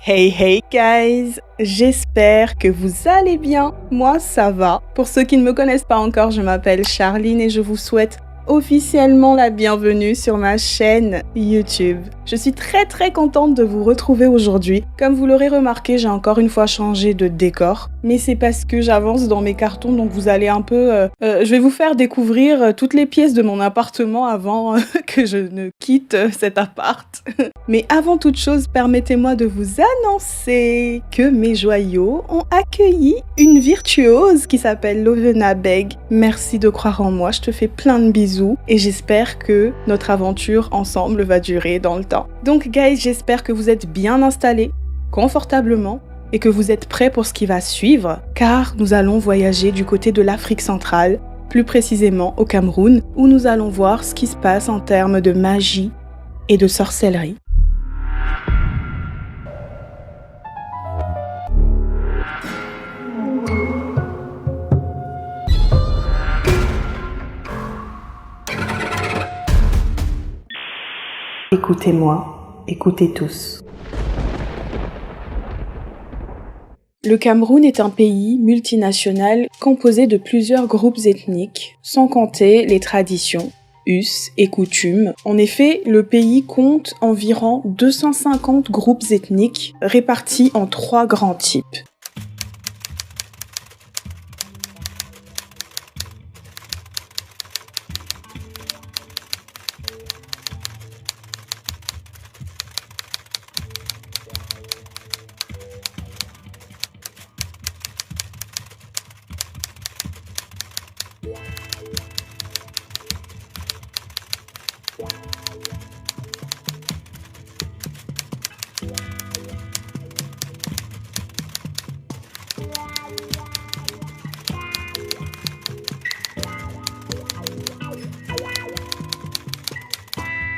Hey hey guys, j'espère que vous allez bien. Moi ça va. Pour ceux qui ne me connaissent pas encore, je m'appelle Charline et je vous souhaite officiellement la bienvenue sur ma chaîne YouTube. Je suis très contente de vous retrouver aujourd'hui. Comme vous l'aurez remarqué, j'ai encore une fois changé de décor, mais c'est parce que j'avance dans mes cartons, donc vous allez un peu... je vais vous faire découvrir toutes les pièces de mon appartement avant que je ne quitte cet appart. Mais avant toute chose, permettez-moi de vous annoncer que mes joyaux ont accueilli une virtuose qui s'appelle Lovena Beg. Merci de croire en moi, je te fais plein de bisous et j'espère que notre aventure ensemble va durer dans le temps. Donc guys, j'espère que vous êtes bien installés, confortablement, et que vous êtes prêts pour ce qui va suivre, car nous allons voyager du côté de l'Afrique centrale, plus précisément au Cameroun, où nous allons voir ce qui se passe en termes de magie et de sorcellerie. Écoutez-moi, écoutez tous. Le Cameroun est un pays multinational composé de plusieurs groupes ethniques, sans compter les traditions, us et coutumes. En effet, le pays compte environ 250 groupes ethniques répartis en 3 grands types.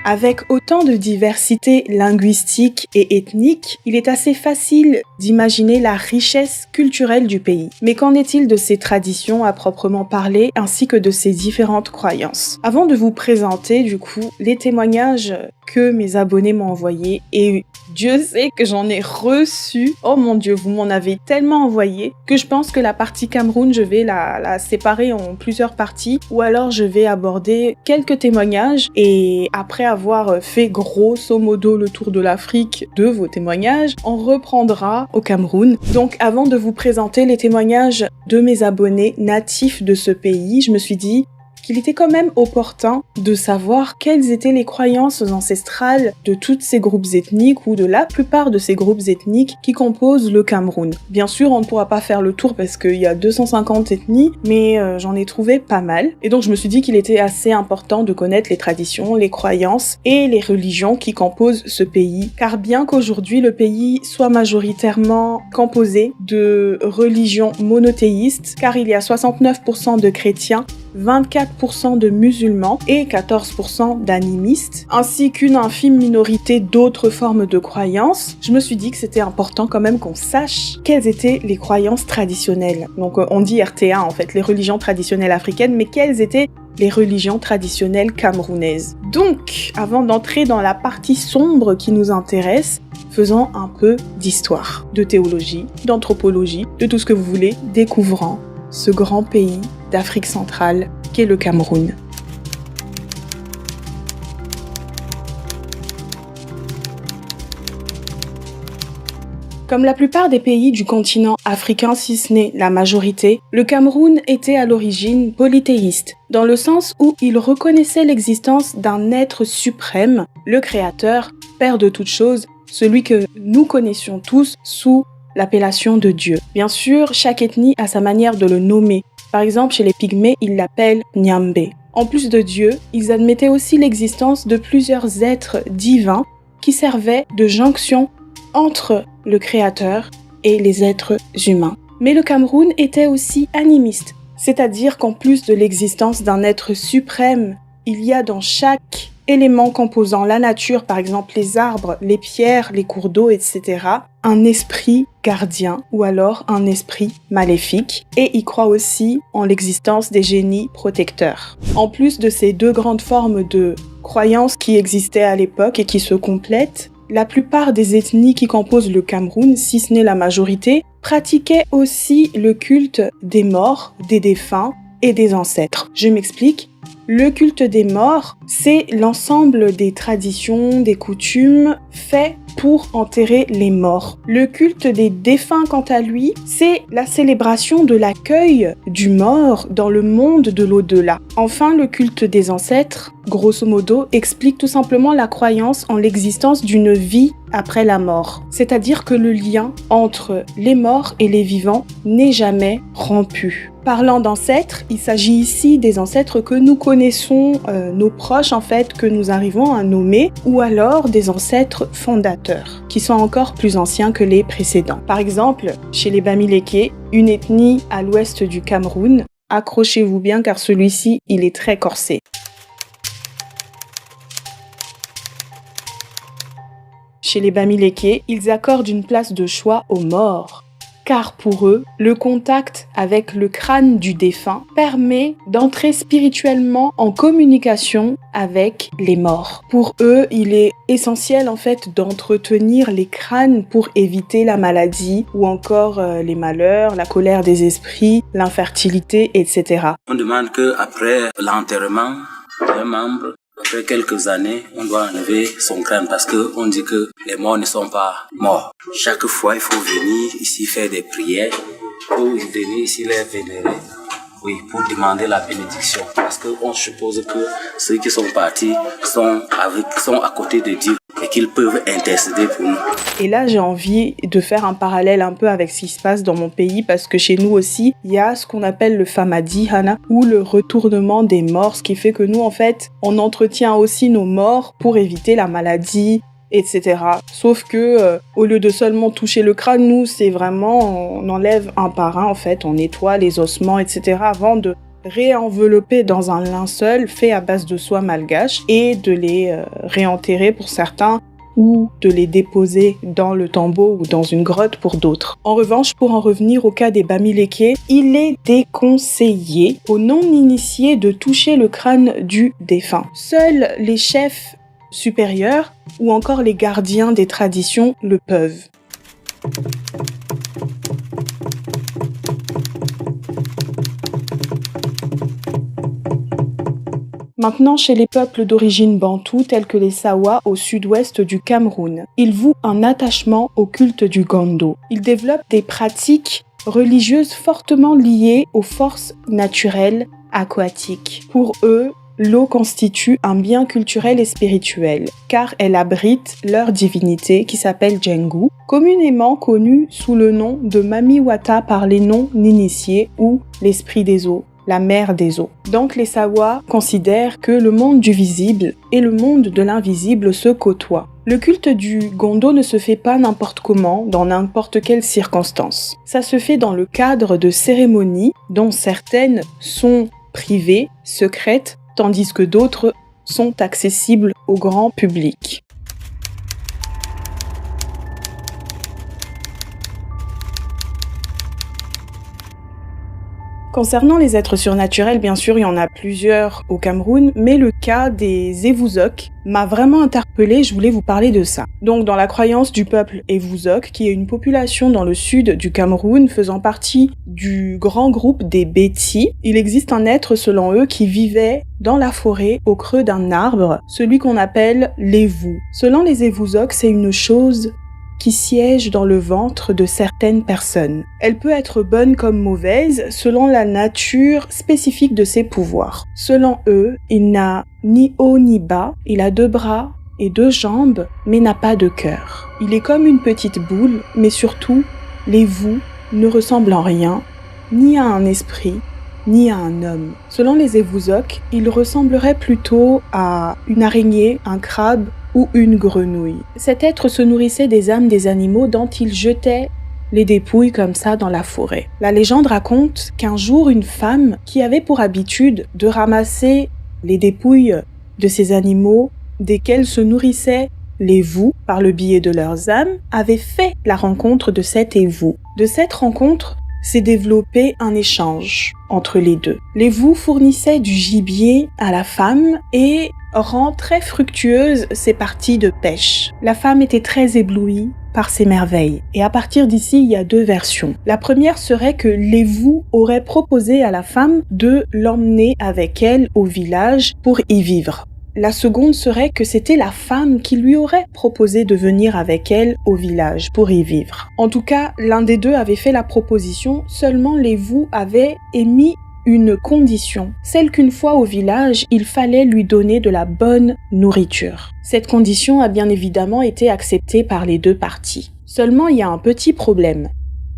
Avec autant de diversité linguistique et ethnique, il est assez facile d'imaginer la richesse culturelle du pays. Mais qu'en est-il de ses traditions à proprement parler, ainsi que de ses différentes croyances? Avant de vous présenter, du coup, les témoignages que mes abonnés m'ont envoyés, et Dieu sait que j'en ai reçu, oh mon Dieu, vous m'en avez tellement envoyé, que je pense que la partie Cameroun, je vais la séparer en plusieurs parties, ou alors je vais aborder quelques témoignages, et après avoir fait grosso modo le tour de l'Afrique de vos témoignages, on reprendra au Cameroun. Donc avant de vous présenter les témoignages de mes abonnés natifs de ce pays, je me suis dit qu'il était quand même opportun de savoir quelles étaient les croyances ancestrales de tous ces groupes ethniques ou de la plupart de ces groupes ethniques qui composent le Cameroun. Bien sûr, on ne pourra pas faire le tour parce qu'il y a 250 ethnies, mais j'en ai trouvé pas mal. Et donc je me suis dit qu'il était assez important de connaître les traditions, les croyances et les religions qui composent ce pays. Car bien qu'aujourd'hui le pays soit majoritairement composé de religions monothéistes, car il y a 69% de chrétiens, 24% de musulmans et 14% d'animistes, ainsi qu'une infime minorité d'autres formes de croyances, je me suis dit que c'était important quand même qu'on sache quelles étaient les croyances traditionnelles. Donc on dit RTA en fait, les religions traditionnelles africaines, mais quelles étaient les religions traditionnelles camerounaises. Donc, avant d'entrer dans la partie sombre qui nous intéresse, faisons un peu d'histoire, de théologie, d'anthropologie, de tout ce que vous voulez, découvrant ce grand pays d'Afrique centrale qu'est le Cameroun. Comme la plupart des pays du continent africain, si ce n'est la majorité, le Cameroun était à l'origine polythéiste, dans le sens où il reconnaissait l'existence d'un être suprême, le Créateur, Père de toutes choses, celui que nous connaissions tous sous l'appellation de Dieu. Bien sûr, chaque ethnie a sa manière de le nommer. Par exemple, chez les Pygmées, ils l'appellent Nyambé. En plus de Dieu, ils admettaient aussi l'existence de plusieurs êtres divins qui servaient de jonction entre le Créateur et les êtres humains. Mais le Cameroun était aussi animiste, c'est-à-dire qu'en plus de l'existence d'un être suprême, il y a dans chaque élément composant la nature, par exemple les arbres, les pierres, les cours d'eau, etc., un esprit gardien ou alors un esprit maléfique, et il croit aussi en l'existence des génies protecteurs. En plus de ces deux grandes formes de croyances qui existaient à l'époque et qui se complètent, la plupart des ethnies qui composent le Cameroun, si ce n'est la majorité, pratiquaient aussi le culte des morts, des défunts et des ancêtres. Je m'explique. Le culte des morts, c'est l'ensemble des traditions, des coutumes faits pour enterrer les morts. Le culte des défunts, quant à lui, c'est la célébration de l'accueil du mort dans le monde de l'au-delà. Enfin, le culte des ancêtres, grosso modo, explique tout simplement la croyance en l'existence d'une vie après la mort. C'est-à-dire que le lien entre les morts et les vivants n'est jamais rompu. Parlant d'ancêtres, il s'agit ici des ancêtres que nous connaissons, nos proches en fait, que nous arrivons à nommer, ou alors des ancêtres fondateurs, qui sont encore plus anciens que les précédents. Par exemple, chez les Bamileke, une ethnie à l'ouest du Cameroun, accrochez-vous bien car celui-ci, il est très corsé. Chez les Bamileke, ils accordent une place de choix aux morts. Car pour eux, le contact avec le crâne du défunt permet d'entrer spirituellement en communication avec les morts. Pour eux, il est essentiel en fait d'entretenir les crânes pour éviter la maladie ou encore les malheurs, la colère des esprits, l'infertilité, etc. On demande qu'après l'enterrement d'un membre, après quelques années, on doit enlever son crâne parce qu'on dit que les morts ne sont pas morts. Chaque fois, il faut venir ici faire des prières, ou venir ici les vénérer, oui, pour demander la bénédiction. Parce qu'on suppose que ceux qui sont partis sont à côté de Dieu et qu'ils peuvent intercéder pour nous. Et là, j'ai envie de faire un parallèle un peu avec ce qui se passe dans mon pays parce que chez nous aussi, il y a ce qu'on appelle le famadi hana ou le retournement des morts, ce qui fait que nous, en fait, on entretient aussi nos morts pour éviter la maladie, etc. Sauf que, au lieu de seulement toucher le crâne, nous, c'est vraiment, on enlève un par un, en fait, on nettoie les ossements, etc. avant de réenvelopper dans un linceul fait à base de soie malgache et de les réenterrer pour certains ou de les déposer dans le tombeau ou dans une grotte pour d'autres. En revanche, pour en revenir au cas des Bamileke, il est déconseillé aux non-initiés de toucher le crâne du défunt. Seuls les chefs supérieurs ou encore les gardiens des traditions le peuvent. Maintenant, chez les peuples d'origine bantoue tels que les Sawa au sud-ouest du Cameroun, ils vouent un attachement au culte du Gondo. Ils développent des pratiques religieuses fortement liées aux forces naturelles aquatiques. Pour eux, l'eau constitue un bien culturel et spirituel, car elle abrite leur divinité qui s'appelle Djengu, communément connue sous le nom de Mamiwata par les non-initiés ou l'esprit des eaux, la mère des eaux. Donc les Sawa considèrent que le monde du visible et le monde de l'invisible se côtoient. Le culte du Gondo ne se fait pas n'importe comment, dans n'importe quelle circonstance. Ça se fait dans le cadre de cérémonies dont certaines sont privées, secrètes, tandis que d'autres sont accessibles au grand public. Concernant les êtres surnaturels, bien sûr, il y en a plusieurs au Cameroun, mais le cas des Evuzok m'a vraiment interpellée, je voulais vous parler de ça. Donc, dans la croyance du peuple Evuzok, qui est une population dans le sud du Cameroun faisant partie du grand groupe des Beti, il existe un être, selon eux, qui vivait dans la forêt, au creux d'un arbre, celui qu'on appelle l'Evu. Selon les Evuzok, c'est une chose qui siège dans le ventre de certaines personnes. Elle peut être bonne comme mauvaise selon la nature spécifique de ses pouvoirs. Selon eux, il n'a ni haut ni bas, il a 2 bras et 2 jambes, mais n'a pas de cœur. Il est comme une petite boule, mais surtout, l'Evu ne ressemble en rien, ni à un esprit, ni à un homme. Selon les Evuzok, il ressemblerait plutôt à une araignée, un crabe, ou une grenouille. Cet être se nourrissait des âmes des animaux dont il jetait les dépouilles comme ça dans la forêt. La légende raconte qu'un jour, une femme qui avait pour habitude de ramasser les dépouilles de ces animaux desquels se nourrissaient les Vous par le biais de leurs âmes avait fait la rencontre de cet Evou. De cette rencontre s'est développé un échange entre les deux. Les Vous fournissaient du gibier à la femme et rend très fructueuses ses parties de pêche. La femme était très éblouie par ces merveilles. Et à partir d'ici, il y a 2 versions. La première serait que Lévou aurait proposé à la femme de l'emmener avec elle au village pour y vivre. La seconde serait que c'était la femme qui lui aurait proposé de venir avec elle au village pour y vivre. En tout cas, l'un des deux avait fait la proposition, seulement Lévou avait émis une condition, celle qu'une fois au village, il fallait lui donner de la bonne nourriture. Cette condition a bien évidemment été acceptée par les 2 parties. Seulement, il y a un petit problème.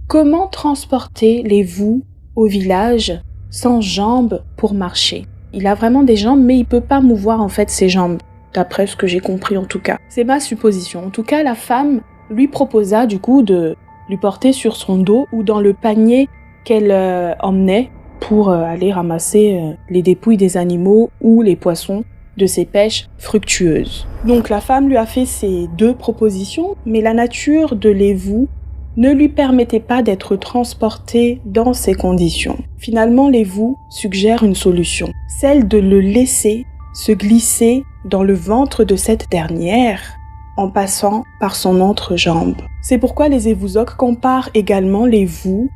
Comment transporter Lévou au village sans jambes pour marcher? Il a vraiment des jambes, mais il peut pas mouvoir en fait ses jambes, d'après ce que j'ai compris en tout cas. C'est ma supposition. En tout cas, la femme lui proposa du coup de lui porter sur son dos ou dans le panier qu'elle emmenait pour aller ramasser les dépouilles des animaux ou les poissons de ces pêches fructueuses. Donc la femme lui a fait ces 2 propositions, mais la nature de Lévou ne lui permettait pas d'être transporté dans ces conditions. Finalement, Lévou suggère une solution, celle de le laisser se glisser dans le ventre de cette dernière en passant par son entrejambe. C'est pourquoi les Évouzoques comparent également Lévou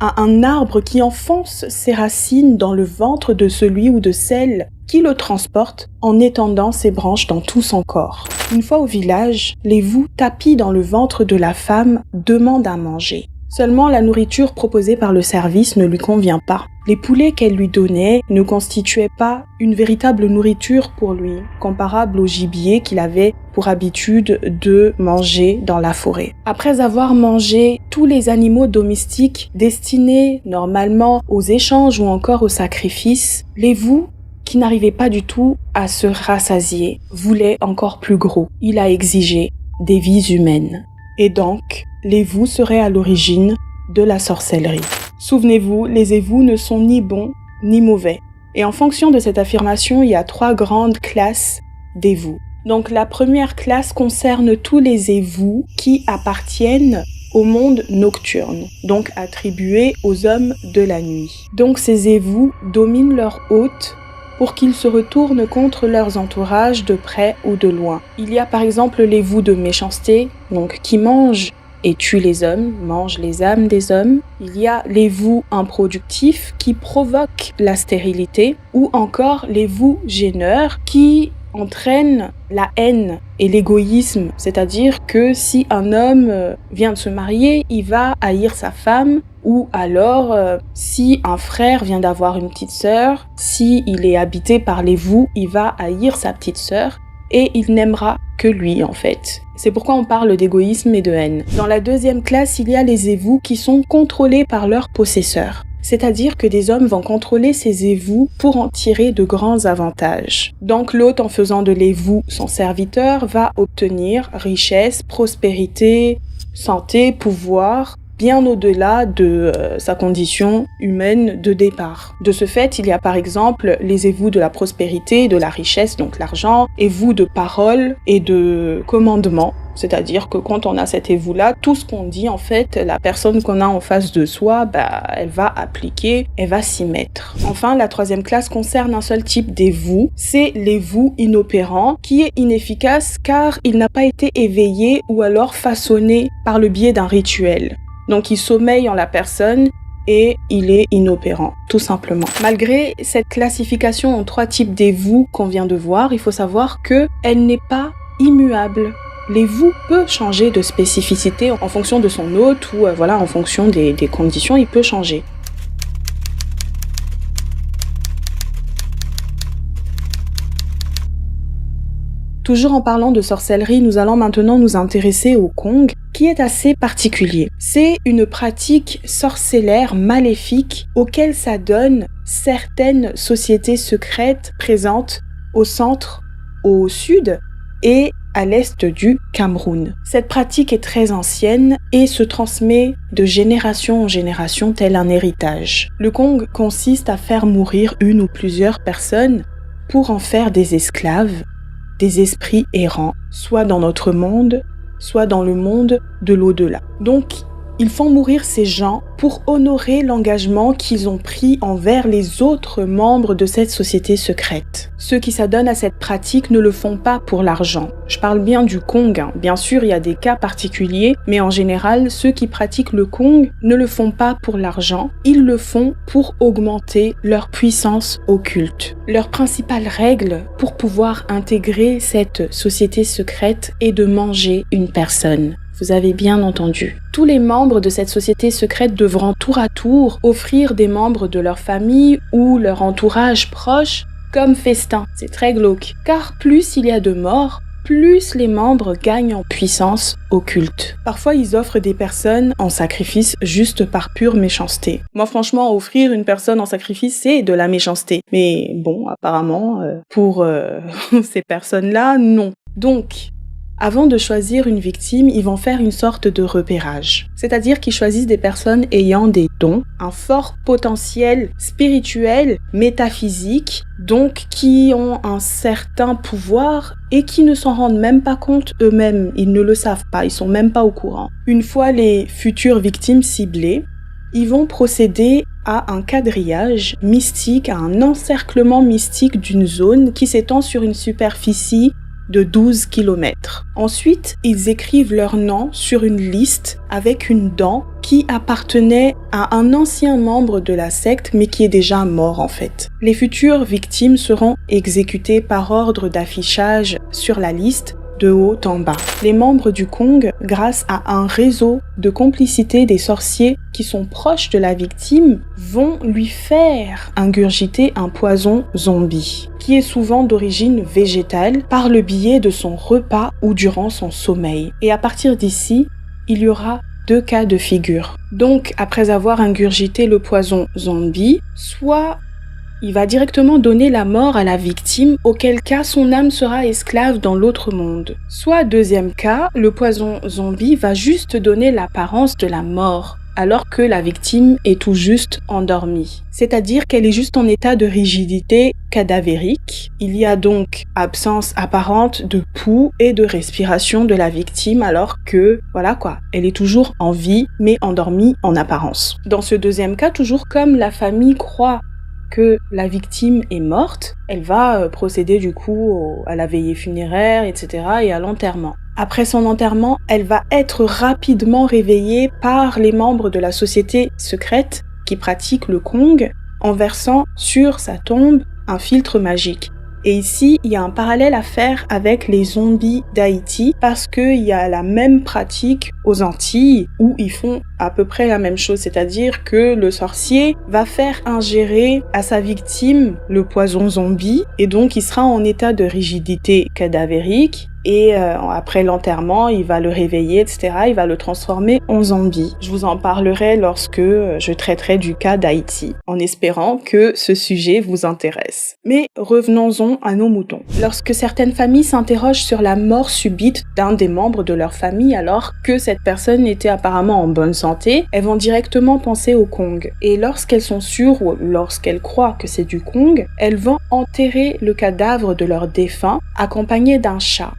à un arbre qui enfonce ses racines dans le ventre de celui ou de celle qui le transporte en étendant ses branches dans tout son corps. Une fois au village, Lévou, tapis dans le ventre de la femme, demande à manger. Seulement, la nourriture proposée par le service ne lui convient pas. Les poulets qu'elle lui donnait ne constituaient pas une véritable nourriture pour lui, comparable au gibier qu'il avait pour habitude de manger dans la forêt. Après avoir mangé tous les animaux domestiques destinés normalement aux échanges ou encore aux sacrifices, Lévou, qui n'arrivait pas du tout à se rassasier, voulait encore plus gros. Il a exigé des vies humaines. Et donc, Lévou serait à l'origine de la sorcellerie. Souvenez-vous, les Évous ne sont ni bons ni mauvais. Et en fonction de cette affirmation, il y a 3 grandes classes d'Évous. Donc la première classe concerne tous les Évous qui appartiennent au monde nocturne, donc attribués aux hommes de la nuit. Donc ces Évous dominent leurs hôtes pour qu'ils se retournent contre leurs entourages de près ou de loin. Il y a par exemple l'Évou de méchanceté, donc qui mange et tue les hommes, mange les âmes des hommes. Il y a Lévou improductif qui provoque la stérilité, ou encore Lévou gêneur qui entraîne la haine et l'égoïsme, c'est-à-dire que si un homme vient de se marier, il va haïr sa femme, ou alors si un frère vient d'avoir une petite sœur, si il est habité par Lévou, il va haïr sa petite sœur et il n'aimera que lui en fait. C'est pourquoi on parle d'égoïsme et de haine. Dans la deuxième classe, il y a les Évous qui sont contrôlés par leurs possesseurs. C'est-à-dire que des hommes vont contrôler ces Évous pour en tirer de grands avantages. Donc l'hôte, en faisant de l'Évou son serviteur, va obtenir richesse, prospérité, santé, pouvoir, bien au-delà de sa condition humaine de départ. De ce fait, il y a par exemple les Évous de la prospérité, de la richesse, donc l'argent, Évous de parole et de commandement. C'est-à-dire que quand on a cet Évou-là, tout ce qu'on dit, en fait, la personne qu'on a en face de soi, elle va appliquer, elle va s'y mettre. Enfin, la troisième classe concerne un seul type d'Évou, c'est l'Évou inopérant, qui est inefficace car il n'a pas été éveillé ou alors façonné par le biais d'un rituel. Donc il sommeille en la personne et il est inopérant, tout simplement. Malgré cette classification en 3 types d'Évou qu'on vient de voir, il faut savoir qu'elle n'est pas immuable. L'évou peut changer de spécificité en fonction de son hôte ou en fonction des conditions, il peut changer. Toujours en parlant de sorcellerie, nous allons maintenant nous intéresser au Kong, qui est assez particulier. C'est une pratique sorcellaire maléfique auquel s'adonnent certaines sociétés secrètes présentes au centre, au sud et à l'est du Cameroun. Cette pratique est très ancienne et se transmet de génération en génération tel un héritage. Le Kong consiste à faire mourir une ou plusieurs personnes pour en faire des esclaves, des esprits errants, soit dans notre monde, soit dans le monde de l'au-delà. Donc, Ils font mourir ces gens pour honorer l'engagement qu'ils ont pris envers les autres membres de cette société secrète. Ceux qui s'adonnent à cette pratique ne le font pas pour l'argent. Je parle bien du Kong. Bien sûr, il y a des cas particuliers, mais en général, ceux qui pratiquent le Kong ne le font pas pour l'argent. Ils le font pour augmenter leur puissance occulte. Leur principale règle pour pouvoir intégrer cette société secrète est de manger une personne. Vous avez bien entendu. Tous les membres de cette société secrète devront tour à tour offrir des membres de leur famille ou leur entourage proche comme festin. C'est très glauque. Car plus il y a de morts, plus les membres gagnent en puissance occulte. Parfois, ils offrent des personnes en sacrifice juste par pure méchanceté. Moi, franchement, offrir une personne en sacrifice, c'est de la méchanceté. Mais bon, apparemment, pour ces personnes-là, non. Donc, avant de choisir une victime, ils vont faire une sorte de repérage. C'est-à-dire qu'ils choisissent des personnes ayant des dons, un fort potentiel spirituel, métaphysique, donc qui ont un certain pouvoir et qui ne s'en rendent même pas compte eux-mêmes. Ils ne le savent pas, ils sont même pas au courant. Une fois les futures victimes ciblées, ils vont procéder à un quadrillage mystique, à un encerclement mystique d'une zone qui s'étend sur une superficie de 12 km. Ensuite, ils écrivent leur nom sur une liste avec une dent qui appartenait à un ancien membre de la secte mais qui est déjà mort en fait. Les futures victimes seront exécutées par ordre d'affichage sur la liste de haut en bas. Les membres du Kong, grâce à un réseau de complicité des sorciers qui sont proches de la victime, vont lui faire ingurgiter un poison zombie, qui est souvent d'origine végétale, par le biais de son repas ou durant son sommeil. Et à partir d'ici, il y aura 2 cas de figure. Donc, après avoir ingurgité le poison zombie, soit il va directement donner la mort à la victime, auquel cas son âme sera esclave dans l'autre monde. Soit deuxième cas, le poison zombie va juste donner l'apparence de la mort, alors que la victime est tout juste endormie. C'est-à-dire qu'elle est juste en état de rigidité cadavérique. Il y a donc absence apparente de pouls et de respiration de la victime, alors que, voilà quoi, elle est toujours en vie, mais endormie en apparence. Dans ce deuxième cas, toujours comme la famille croit que la victime est morte, elle va procéder du coup à la veillée funéraire, etc. et à l'enterrement. Après son enterrement, elle va être rapidement réveillée par les membres de la société secrète qui pratiquent le Kong en versant sur sa tombe un filtre magique. Et ici, il y a un parallèle à faire avec les zombies d'Haïti parce qu'il y a la même pratique aux Antilles où ils font à peu près la même chose, c'est-à-dire que le sorcier va faire ingérer à sa victime le poison zombie et donc il sera en état de rigidité cadavérique. Et après l'enterrement, il va le réveiller, etc. Il va le transformer en zombie. Je vous en parlerai lorsque je traiterai du cas d'Haïti, en espérant que ce sujet vous intéresse. Mais revenons-en à nos moutons. Lorsque certaines familles s'interrogent sur la mort subite d'un des membres de leur famille, alors que cette personne était apparemment en bonne santé, elles vont directement penser au Kong. Et lorsqu'elles sont sûres ou lorsqu'elles croient que c'est du Kong, elles vont enterrer le cadavre de leur défunt, accompagné d'un chat.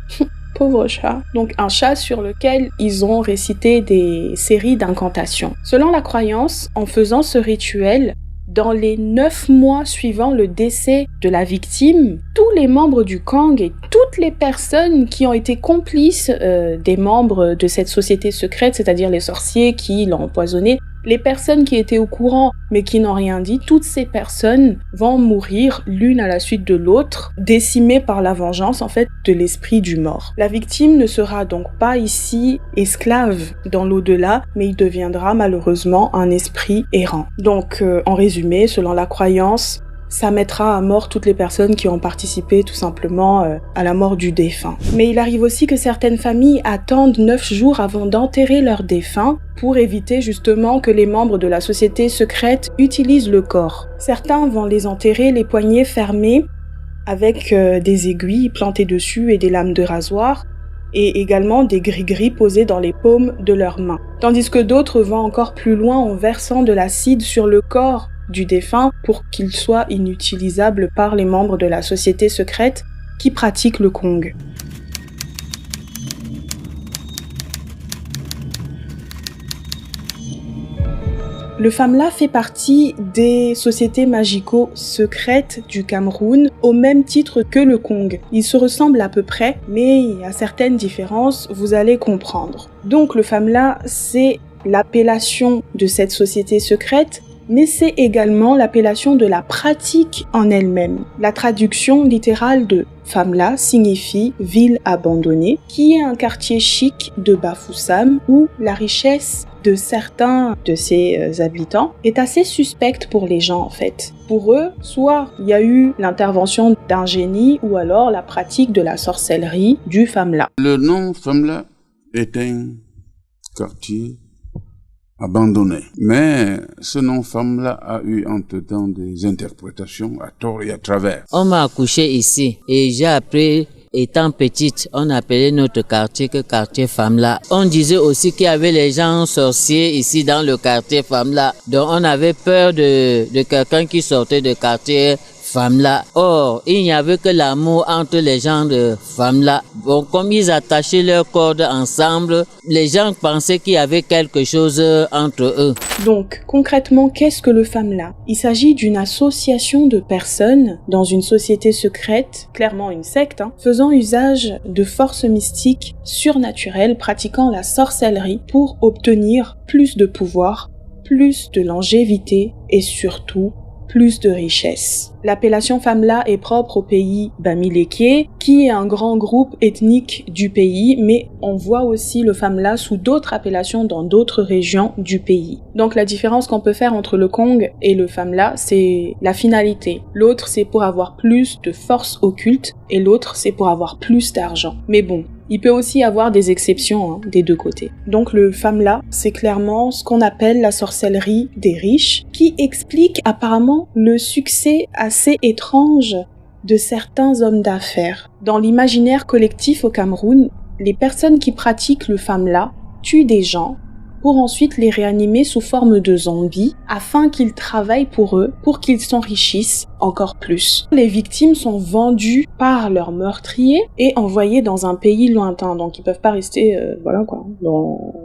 Pauvre chat. Donc un chat sur lequel ils ont récité des séries d'incantations. Selon la croyance, en faisant ce rituel, dans les 9 mois suivant le décès de la victime, tous les membres du Kong et toutes les personnes qui ont été complices des membres de cette société secrète, c'est-à-dire les sorciers qui l'ont empoisonné, les personnes qui étaient au courant mais qui n'ont rien dit, toutes ces personnes vont mourir l'une à la suite de l'autre, décimées par la vengeance en fait de l'esprit du mort. La victime ne sera donc pas ici esclave dans l'au-delà, mais il deviendra malheureusement un esprit errant. Donc en résumé, selon la croyance, ça mettra à mort toutes les personnes qui ont participé tout simplement à la mort du défunt. Mais il arrive aussi que certaines familles attendent 9 jours avant d'enterrer leur défunt pour éviter justement que les membres de la société secrète utilisent le corps. Certains vont les enterrer les poignets fermés avec des aiguilles plantées dessus et des lames de rasoir, et également des gris-gris posés dans les paumes de leurs mains. Tandis que d'autres vont encore plus loin en versant de l'acide sur le corps du défunt pour qu'il soit inutilisable par les membres de la société secrète qui pratiquent le Kong. Le FAMLA fait partie des sociétés magico-secrètes du Cameroun au même titre que le Kong. Ils se ressemblent à peu près, mais il y a certaines différences, vous allez comprendre. Donc le FAMLA, c'est l'appellation de cette société secrète, mais c'est également l'appellation de la pratique en elle-même. La traduction littérale de FAMLA signifie « ville abandonnée », qui est un quartier chic de Bafoussam où la richesse de certains de ses habitants est assez suspecte pour les gens en fait. Pour eux, soit il y a eu l'intervention d'un génie ou alors la pratique de la sorcellerie du FAMLA. Le nom FAMLA est un quartier abandonné. Mais ce nom FAMLA a eu entre-temps des interprétations à tort et à travers. On m'a accouché ici et j'ai appris, étant petite, on appelait notre quartier que quartier FAMLA. On disait aussi qu'il y avait les gens sorciers ici dans le quartier FAMLA. Donc on avait peur de quelqu'un qui sortait de quartier FAMLA. Or, il n'y avait que l'amour entre les gens de FAMLA. Bon, comme ils attachaient leurs cordes ensemble, les gens pensaient qu'il y avait quelque chose entre eux. Donc, concrètement, qu'est-ce que le FAMLA? Il s'agit d'une association de personnes dans une société secrète, clairement une secte, faisant usage de forces mystiques surnaturelles, pratiquant la sorcellerie pour obtenir plus de pouvoir, plus de longévité et surtout plus de richesse. L'appellation FAMLA est propre au pays Bamileke, qui est un grand groupe ethnique du pays, mais on voit aussi le FAMLA sous d'autres appellations dans d'autres régions du pays. Donc la différence qu'on peut faire entre le Kong et le FAMLA, c'est la finalité. L'autre, c'est pour avoir plus de force occulte, et l'autre, c'est pour avoir plus d'argent. Mais bon, il peut aussi y avoir des exceptions des deux côtés. Donc le FAMLA, c'est clairement ce qu'on appelle la sorcellerie des riches, qui explique apparemment le succès assez étrange de certains hommes d'affaires. Dans l'imaginaire collectif au Cameroun, les personnes qui pratiquent le FAMLA tuent des gens pour ensuite les réanimer sous forme de zombies afin qu'ils travaillent pour eux, pour qu'ils s'enrichissent encore plus. Les victimes sont vendues par leurs meurtriers et envoyées dans un pays lointain, donc ils peuvent pas rester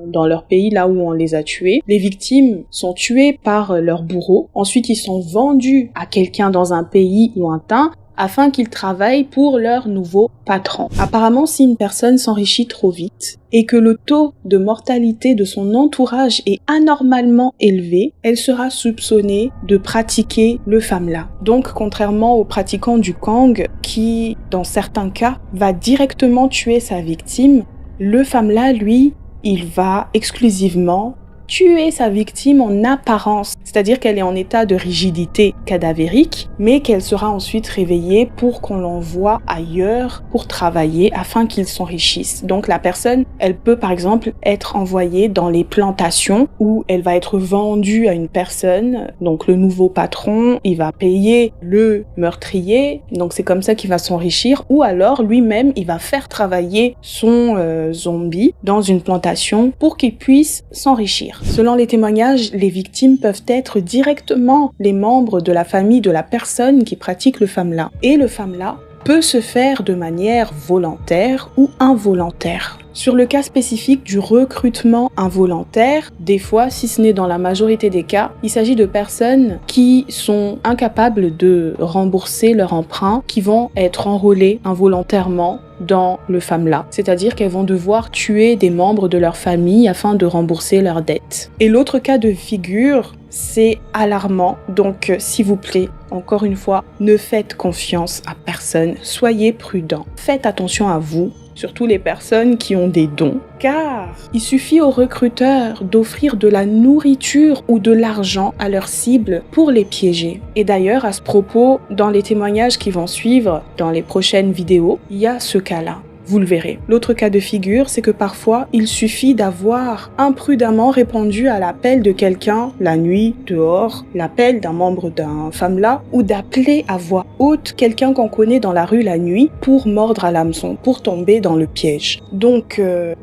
dans leur pays là où on les a tués. Les victimes sont tuées par leurs bourreaux, ensuite ils sont vendus à quelqu'un dans un pays lointain afin qu'ils travaillent pour leur nouveau patron. Apparemment, si une personne s'enrichit trop vite et que le taux de mortalité de son entourage est anormalement élevé, elle sera soupçonnée de pratiquer le FAMLA. Donc, contrairement aux pratiquants du Kong, qui, dans certains cas, va directement tuer sa victime, le FAMLA, lui, il va exclusivement tuer sa victime en apparence, c'est-à-dire qu'elle est en état de rigidité cadavérique, mais qu'elle sera ensuite réveillée pour qu'on l'envoie ailleurs pour travailler afin qu'il s'enrichisse. Donc la personne, elle peut par exemple être envoyée dans les plantations où elle va être vendue à une personne, donc le nouveau patron, il va payer le meurtrier, donc c'est comme ça qu'il va s'enrichir, ou alors lui-même, il va faire travailler son zombie dans une plantation pour qu'il puisse s'enrichir. Selon les témoignages, les victimes peuvent être directement les membres de la famille de la personne qui pratique le FAMLA. Et le FAMLA peut se faire de manière volontaire ou involontaire. Sur le cas spécifique du recrutement involontaire, des fois, si ce n'est dans la majorité des cas, il s'agit de personnes qui sont incapables de rembourser leur emprunt, qui vont être enrôlées involontairement dans le FAMLA. C'est-à-dire qu'elles vont devoir tuer des membres de leur famille afin de rembourser leurs dettes. Et l'autre cas de figure, c'est alarmant. Donc, s'il vous plaît, encore une fois, ne faites confiance à personne. Soyez prudents. Faites attention à vous. Surtout les personnes qui ont des dons, car il suffit aux recruteurs d'offrir de la nourriture ou de l'argent à leurs cibles pour les piéger. Et d'ailleurs, à ce propos, dans les témoignages qui vont suivre dans les prochaines vidéos, il y a ce cas-là. Vous le verrez. L'autre cas de figure, c'est que parfois, il suffit d'avoir imprudemment répondu à l'appel de quelqu'un la nuit, dehors, l'appel d'un membre d'un FAMLA, ou d'appeler à voix haute quelqu'un qu'on connaît dans la rue la nuit pour mordre à l'hameçon, pour tomber dans le piège. Donc,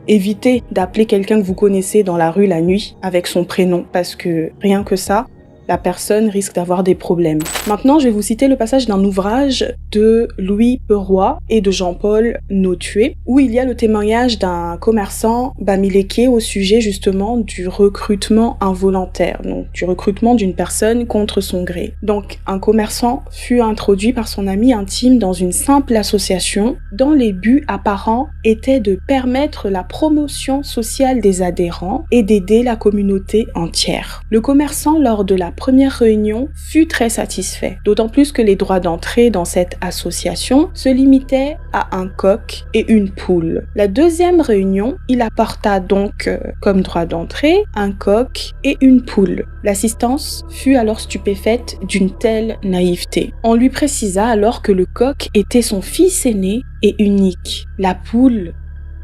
évitez d'appeler quelqu'un que vous connaissez dans la rue la nuit avec son prénom, parce que rien que ça, la personne risque d'avoir des problèmes. Maintenant, je vais vous citer le passage d'un ouvrage de Louis Peroy et de Jean-Paul Nautué, où il y a le témoignage d'un commerçant bamiléké au sujet justement du recrutement involontaire, donc du recrutement d'une personne contre son gré. Donc, un commerçant fut introduit par son ami intime dans une simple association dont les buts apparents étaient de permettre la promotion sociale des adhérents et d'aider la communauté entière. Le commerçant, lors de la première réunion, fut très satisfait, d'autant plus que les droits d'entrée dans cette association se limitaient à un coq et une poule. La deuxième réunion, il apporta donc comme droit d'entrée un coq et une poule. L'assistance fut alors stupéfaite d'une telle naïveté. On lui précisa alors que le coq était son fils aîné et unique. La poule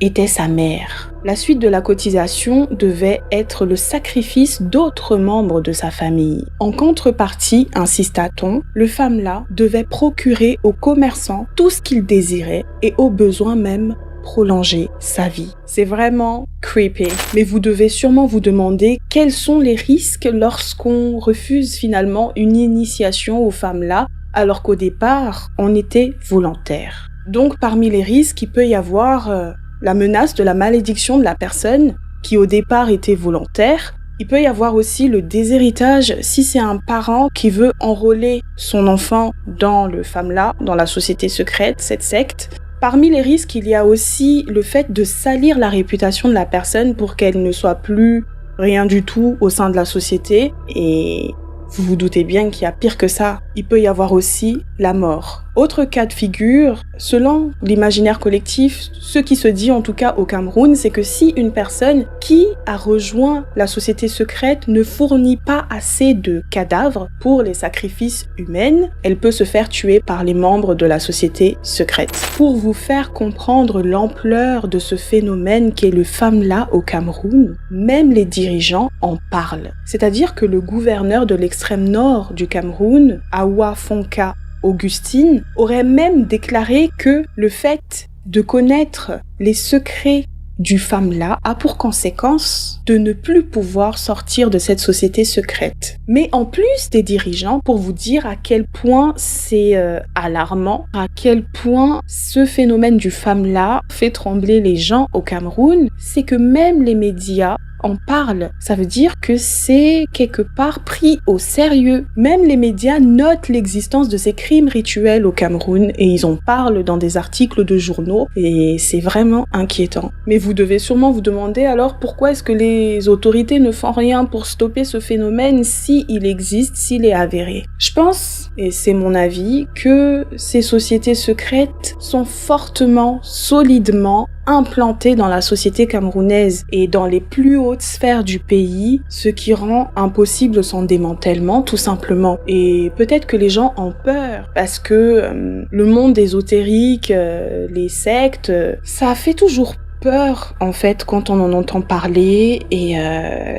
était sa mère. La suite de la cotisation devait être le sacrifice d'autres membres de sa famille. En contrepartie, insista-t-on, le Famla devait procurer aux commerçants tout ce qu'il désirait et au besoin même prolonger sa vie. C'est vraiment creepy. Mais vous devez sûrement vous demander quels sont les risques lorsqu'on refuse finalement une initiation aux Famla alors qu'au départ, on était volontaire. Donc parmi les risques, il peut y avoir la menace de la malédiction de la personne qui au départ était volontaire. Il peut y avoir aussi le déshéritage si c'est un parent qui veut enrôler son enfant dans le Famla, dans la société secrète, cette secte. Parmi les risques, il y a aussi le fait de salir la réputation de la personne pour qu'elle ne soit plus rien du tout au sein de la société. Et vous vous doutez bien qu'il y a pire que ça. Il peut y avoir aussi la mort. Autre cas de figure, selon l'imaginaire collectif, ce qui se dit en tout cas au Cameroun, c'est que si une personne qui a rejoint la société secrète ne fournit pas assez de cadavres pour les sacrifices humains, elle peut se faire tuer par les membres de la société secrète. Pour vous faire comprendre l'ampleur de ce phénomène qu'est le Famla au Cameroun, même les dirigeants en parlent. C'est-à-dire que le gouverneur de l'extrême nord du Cameroun, Awa Fonka Augustine, aurait même déclaré que le fait de connaître les secrets du Famla a pour conséquence de ne plus pouvoir sortir de cette société secrète. Mais en plus des dirigeants, pour vous dire à quel point c'est alarmant, à quel point ce phénomène du Famla fait trembler les gens au Cameroun, c'est que même les médias en parlent. Ça veut dire que c'est quelque part pris au sérieux. Même les médias notent l'existence de ces crimes rituels au Cameroun et ils en parlent dans des articles de journaux et c'est vraiment inquiétant. Mais vous devez sûrement vous demander alors pourquoi est-ce que les autorités ne font rien pour stopper ce phénomène s'il existe, s'il est avéré. Je pense, et c'est mon avis, que ces sociétés secrètes sont fortement, solidement implantées dans la société camerounaise et dans les plus hautes sphères du pays, ce qui rend impossible son démantèlement tout simplement. Et peut-être que les gens ont peur parce que le monde ésotérique, les sectes, ça fait toujours peur en fait quand on en entend parler et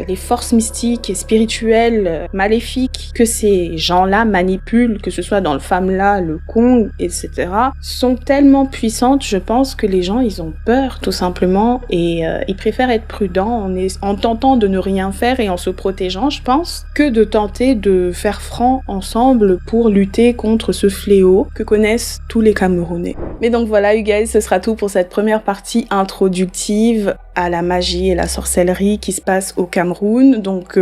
les forces mystiques et spirituelles maléfiques que ces gens-là manipulent, que ce soit dans le Famla, le Kong, etc., sont tellement puissantes, je pense que les gens ils ont peur tout simplement et ils préfèrent être prudents en tentant de ne rien faire et en se protégeant, je pense, que de tenter de faire front ensemble pour lutter contre ce fléau que connaissent tous les Camerounais. Mais donc voilà, you guys, ce sera tout pour cette première partie introductive à la magie et la sorcellerie qui se passe au Cameroun. Donc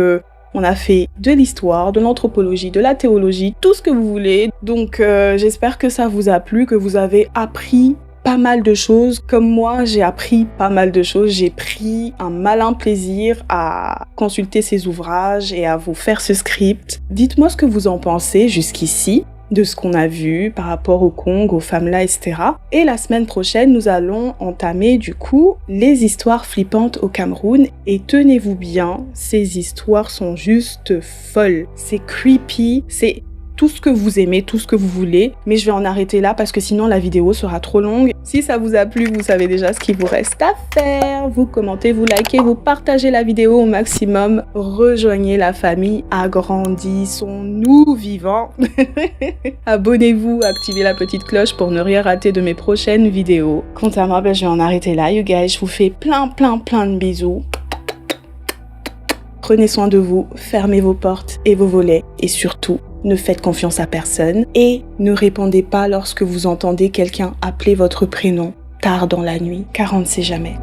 on a fait de l'histoire, de l'anthropologie, de la théologie, tout ce que vous voulez. Donc j'espère que ça vous a plu, que vous avez appris pas mal de choses. Comme moi, j'ai appris pas mal de choses. J'ai pris un malin plaisir à consulter ces ouvrages et à vous faire ce script. Dites-moi ce que vous en pensez jusqu'ici, de ce qu'on a vu par rapport au Kong, au Famla, etc. Et la semaine prochaine, nous allons entamer du coup les histoires flippantes au Cameroun. Et tenez-vous bien, ces histoires sont juste folles. C'est creepy, c'est tout ce que vous aimez, tout ce que vous voulez, mais je vais en arrêter là parce que sinon la vidéo sera trop longue. Si ça vous a plu, vous savez déjà ce qu'il vous reste à faire. Vous commentez, vous likez, vous partagez la vidéo au maximum. Rejoignez la famille, agrandissons-nous vivants. Abonnez-vous, activez la petite cloche pour ne rien rater de mes prochaines vidéos. Quant à moi, je vais en arrêter là, you guys. Je vous fais plein de bisous. Prenez soin de vous, fermez vos portes et vos volets et surtout, ne faites confiance à personne et ne répondez pas lorsque vous entendez quelqu'un appeler votre prénom tard dans la nuit, car on ne sait jamais.